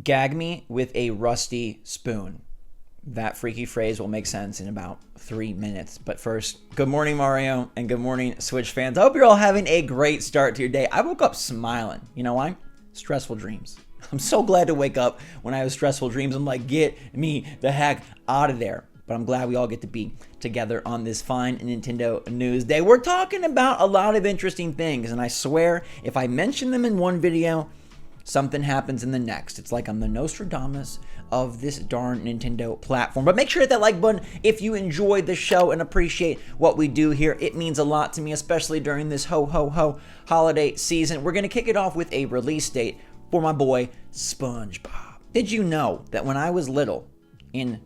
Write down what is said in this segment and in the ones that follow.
Gag me with a rusty spoon. That freaky phrase will make sense in about 3 minutes. But first, good morning, Mario, and good morning, Switch fans. I hope you're all having a great start to your day. I woke up smiling. You know why? Stressful dreams. I'm so glad to wake up when I have stressful dreams. I'm like, get me the heck out of there. But I'm glad we all get to be together on this fine Nintendo News Day. We're talking about a lot of interesting things, and I swear, if I mention them in one video, something happens in the next. It's like I'm the Nostradamus of this darn Nintendo platform. But make sure to hit that like button if you enjoyed the show and appreciate what we do here. It means a lot to me, especially during this ho holiday season. We're going to kick it off with a release date for my boy SpongeBob. Did you know that when I was little, in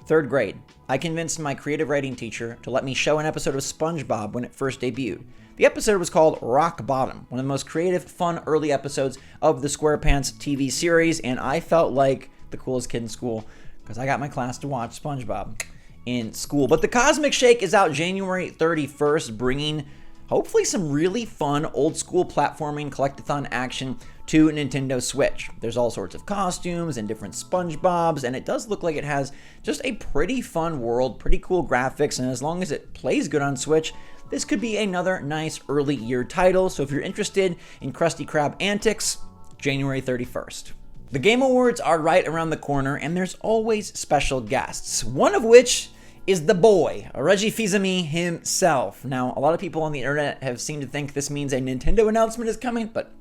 3rd grade, I convinced my creative writing teacher to let me show an episode of SpongeBob when it first debuted? The episode was called Rock Bottom, one of the most creative, fun, early episodes of the SquarePants TV series, and I felt like the coolest kid in school because I got my class to watch SpongeBob in school. But the Cosmic Shake is out January 31st, bringing hopefully some really fun old-school platforming collectathon action to Nintendo Switch. There's all sorts of costumes and different SpongeBobs, and it does look like it has just a pretty fun world, pretty cool graphics, and as long as it plays good on Switch, this could be another nice early year title. So if you're interested in Krusty Krab antics, January 31st. The Game Awards are right around the corner, and there's always special guests, one of which is the boy, Reggie Fils-Aimé himself. Now, a lot of people on the internet have seemed to think this means a Nintendo announcement is coming, but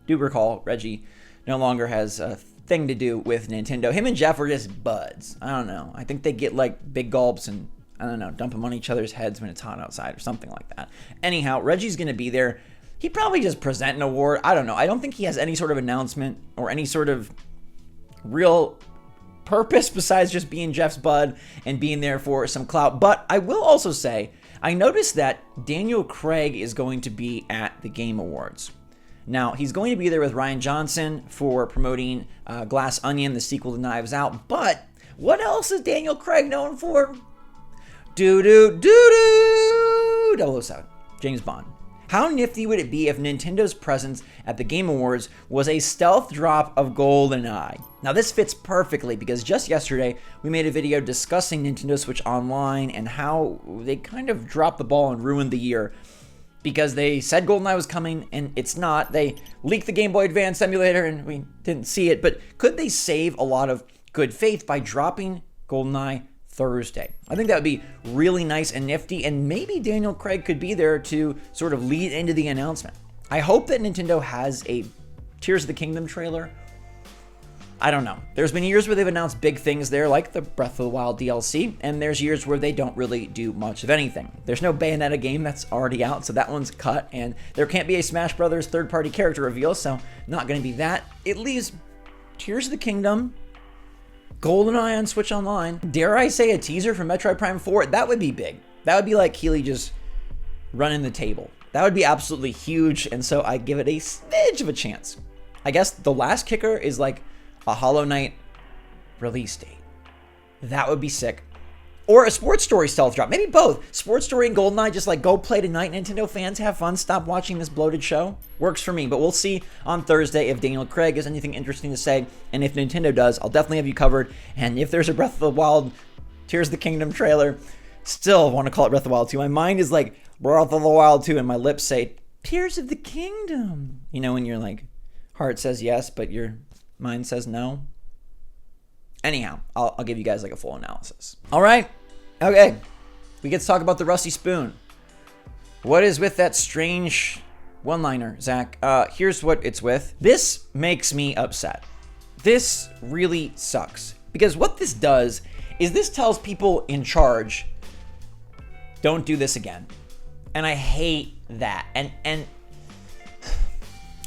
do recall Reggie no longer has a thing to do with Nintendo. Him and Jeff were just buds. I don't know. I think they get like big gulps and I don't know, dump them on each other's heads when it's hot outside or something like that. Anyhow, Reggie's going to be there. He'd probably just present an award. I don't know. I don't think he has any sort of announcement or any sort of real purpose besides just being Jeff's bud and being there for some clout. But I will also say, I noticed that Daniel Craig is going to be at the Game Awards. Now, he's going to be there with Rian Johnson for promoting Glass Onion, the sequel to Knives Out. But what else is Daniel Craig known for? .007, James Bond. How nifty would it be if Nintendo's presence at the Game Awards was a stealth drop of GoldenEye? Now this fits perfectly because just yesterday we made a video discussing Nintendo Switch Online and how they kind of dropped the ball and ruined the year because they said GoldenEye was coming and it's not. They leaked the Game Boy Advance emulator and we didn't see it, but could they save a lot of good faith by dropping GoldenEye Thursday? I think that would be really nice and nifty, and maybe Daniel Craig could be there to sort of lead into the announcement. I hope that Nintendo has a Tears of the Kingdom trailer. I don't know. There's been years where they've announced big things there, like the Breath of the Wild DLC, and there's years where they don't really do much of anything. There's no Bayonetta game that's already out, so that one's cut, and there can't be a Smash Brothers third-party character reveal, so not going to be that. It leaves Tears of the Kingdom, GoldenEye on Switch Online. Dare I say a teaser for Metroid Prime 4? That would be big. That would be like Keeley just running the table. That would be absolutely huge, and so I give it a smidge of a chance. I guess the last kicker is like a Hollow Knight release date. That would be sick. Or a Sports Story stealth drop. Maybe both. Sports Story and GoldenEye, just like go play tonight. Nintendo fans, have fun. Stop watching this bloated show. Works for me. But we'll see on Thursday if Daniel Craig has anything interesting to say. And if Nintendo does, I'll definitely have you covered. And if there's a Breath of the Wild, Tears of the Kingdom trailer, still want to call it Breath of the Wild 2. My mind is like Breath of the Wild 2 and my lips say Tears of the Kingdom. You know when your like heart says yes, but your mind says no. Anyhow, I'll give you guys like a full analysis. All right. Okay. We get to talk about the Rusty Spoon. What is with that strange one-liner, Zach? Here's what it's with. This makes me upset. This really sucks. Because what this does is this tells people in charge, don't do this again. And I hate that. And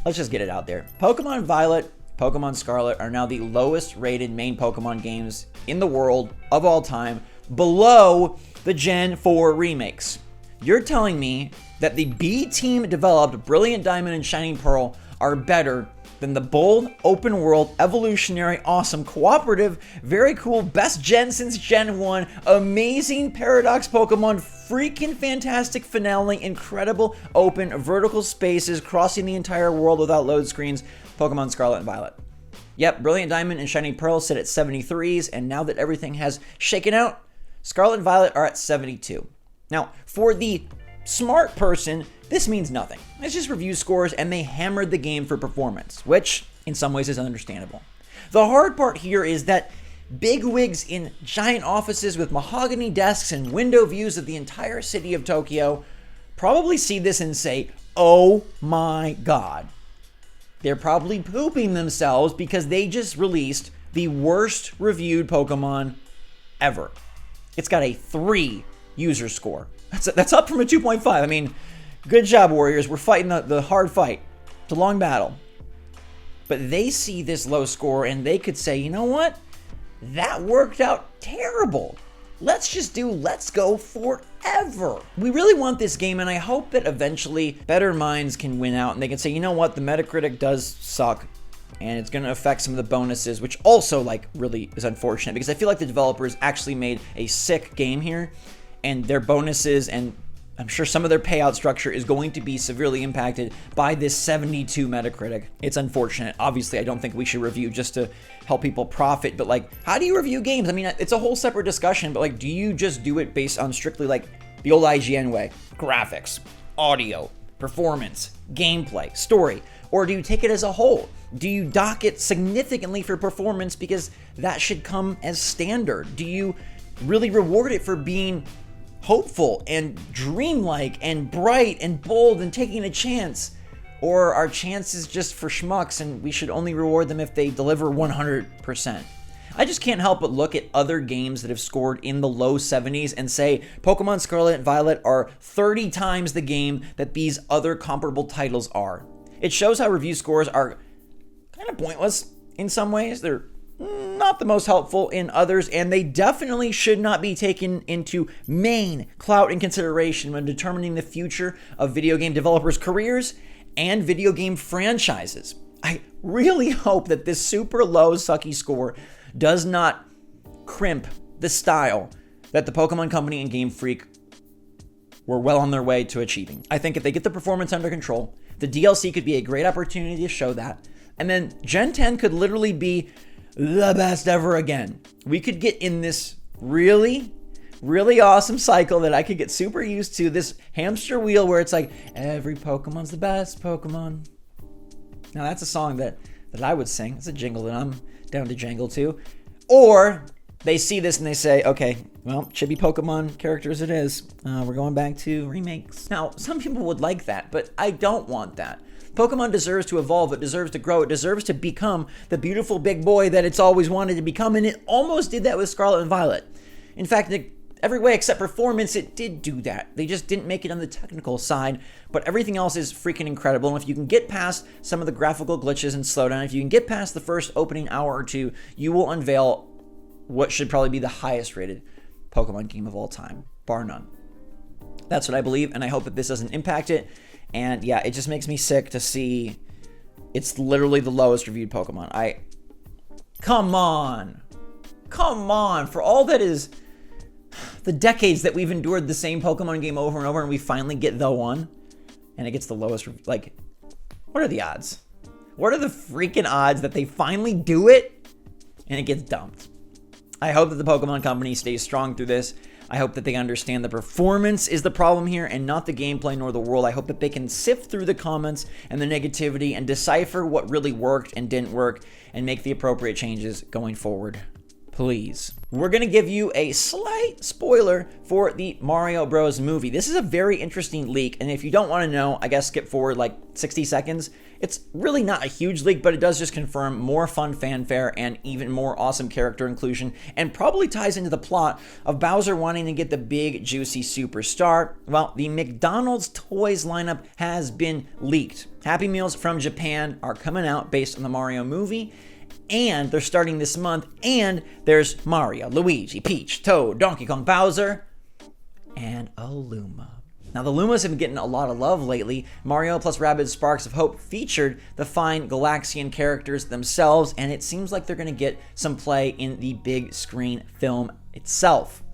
let's just get it out there. Pokemon Violet, Pokemon Scarlet are now the lowest rated main Pokemon games in the world of all time, below the Gen 4 remakes. You're telling me that the B team developed Brilliant Diamond and Shining Pearl are better than the bold, open world, evolutionary, awesome, cooperative, very cool, best gen since Gen 1, amazing Paradox Pokemon, freaking fantastic finale, incredible open vertical spaces crossing the entire world without load screens, Pokemon Scarlet and Violet. Yep, Brilliant Diamond and Shiny Pearl sit at 73s, and now that everything has shaken out, Scarlet and Violet are at 72. Now, for the smart person, this means nothing. It's just review scores, and they hammered the game for performance, which in some ways is understandable. The hard part here is that bigwigs in giant offices with mahogany desks and window views of the entire city of Tokyo probably see this and say, oh my god. They're probably pooping themselves because they just released the worst reviewed Pokemon ever. It's got a 3 user score. That's up from a 2.5. I mean, good job, Warriors. We're fighting the hard fight. It's a long battle. But they see this low score and they could say, you know what? That worked out terrible. Let's just do Let's Go forever. We really want this game, and I hope that eventually better minds can win out and they can say, you know what, the Metacritic does suck, and it's going to affect some of the bonuses, which also really is unfortunate because I feel like the developers actually made a sick game here, and their bonuses and I'm sure some of their payout structure is going to be severely impacted by this 72 Metacritic. It's unfortunate. Obviously, I don't think we should review just to help people profit, but how do you review games? I mean, it's a whole separate discussion, but do you just do it based on strictly the old IGN way? Graphics, audio, performance, gameplay, story, or do you take it as a whole? Do you dock it significantly for performance because that should come as standard? Do you really reward it for being hopeful and dreamlike and bright and bold and taking a chance? Or are chances just for schmucks and we should only reward them if they deliver 100%? I just can't help but look at other games that have scored in the low 70s and say Pokemon Scarlet and Violet are 30 times the game that these other comparable titles are. It shows how review scores are kind of pointless in some ways. They're not the most helpful in others, and they definitely should not be taken into main clout and consideration when determining the future of video game developers' careers and video game franchises. I really hope that this super low sucky score does not crimp the style that the Pokemon Company and Game Freak were well on their way to achieving. I think if they get the performance under control, the DLC could be a great opportunity to show that, and then Gen 10 could literally be the best ever again. We could get in this really awesome cycle that I could get super used to, this hamster wheel where it's every Pokemon's the best Pokemon. Now that's a song that I would sing. It's a jingle that I'm down to jangle to. Or they see this and they say, okay, well, chibi Pokemon characters it is. We're going back to remakes. Now, some people would like that, but I don't want that. Pokemon deserves to evolve, it deserves to grow, it deserves to become the beautiful big boy that it's always wanted to become, and it almost did that with Scarlet and Violet. In fact, in every way except performance, it did do that. They just didn't make it on the technical side, but everything else is freaking incredible, and if you can get past some of the graphical glitches and slowdown, if you can get past the first opening hour or two, you will unveil what should probably be the highest rated Pokemon game of all time, bar none. That's what I believe, and I hope that this doesn't impact it. And yeah, it just makes me sick to see it's literally the lowest reviewed Pokemon. Come on, for all that is the decades that we've endured the same Pokemon game over and over, and we finally get the one, and it gets the lowest, what are the odds? What are the freaking odds that they finally do it, and it gets dumped? I hope that the Pokemon Company stays strong through this. I hope that they understand the performance is the problem here and not the gameplay nor the world. I hope that they can sift through the comments and the negativity and decipher what really worked and didn't work and make the appropriate changes going forward. Please. We're going to give you a slight spoiler for the Mario Bros. Movie. This is a very interesting leak, and if you don't want to know, I guess skip forward 60 seconds. It's really not a huge leak, but it does just confirm more fun fanfare and even more awesome character inclusion, and probably ties into the plot of Bowser wanting to get the big, juicy superstar. Well, the McDonald's toys lineup has been leaked. Happy Meals from Japan are coming out based on the Mario movie, and they're starting this month, and there's Mario, Luigi, Peach, Toad, Donkey Kong, Bowser, and a Luma. Now, the Lumas have been getting a lot of love lately. Mario plus Rabbids Sparks of Hope featured the fine Galaxian characters themselves, and it seems like they're going to get some play in the big screen film itself.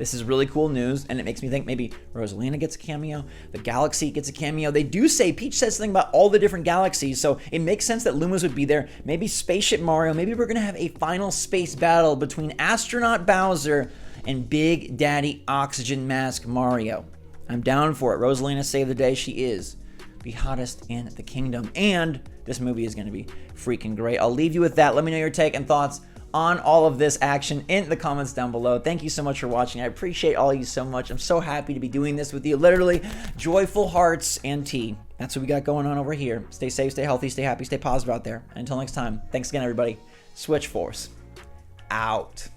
This is really cool news, and it makes me think maybe Rosalina gets a cameo, the Galaxy gets a cameo. They do say, Peach says something about all the different galaxies, so it makes sense that Lumas would be there. Maybe Spaceship Mario, maybe we're going to have a final space battle between Astronaut Bowser and Big Daddy Oxygen Mask Mario. I'm down for it. Rosalina saved the day. She is the hottest in the kingdom, and this movie is going to be freaking great. I'll leave you with that. Let me know your take and thoughts on all of this action in the comments down below. Thank you so much for watching. I appreciate all of you so much. I'm so happy to be doing this with you. Literally, joyful hearts and tea. That's what we got going on over here. Stay safe, stay healthy, stay happy, stay positive out there. Until next time, thanks again, everybody. SwitchForce out.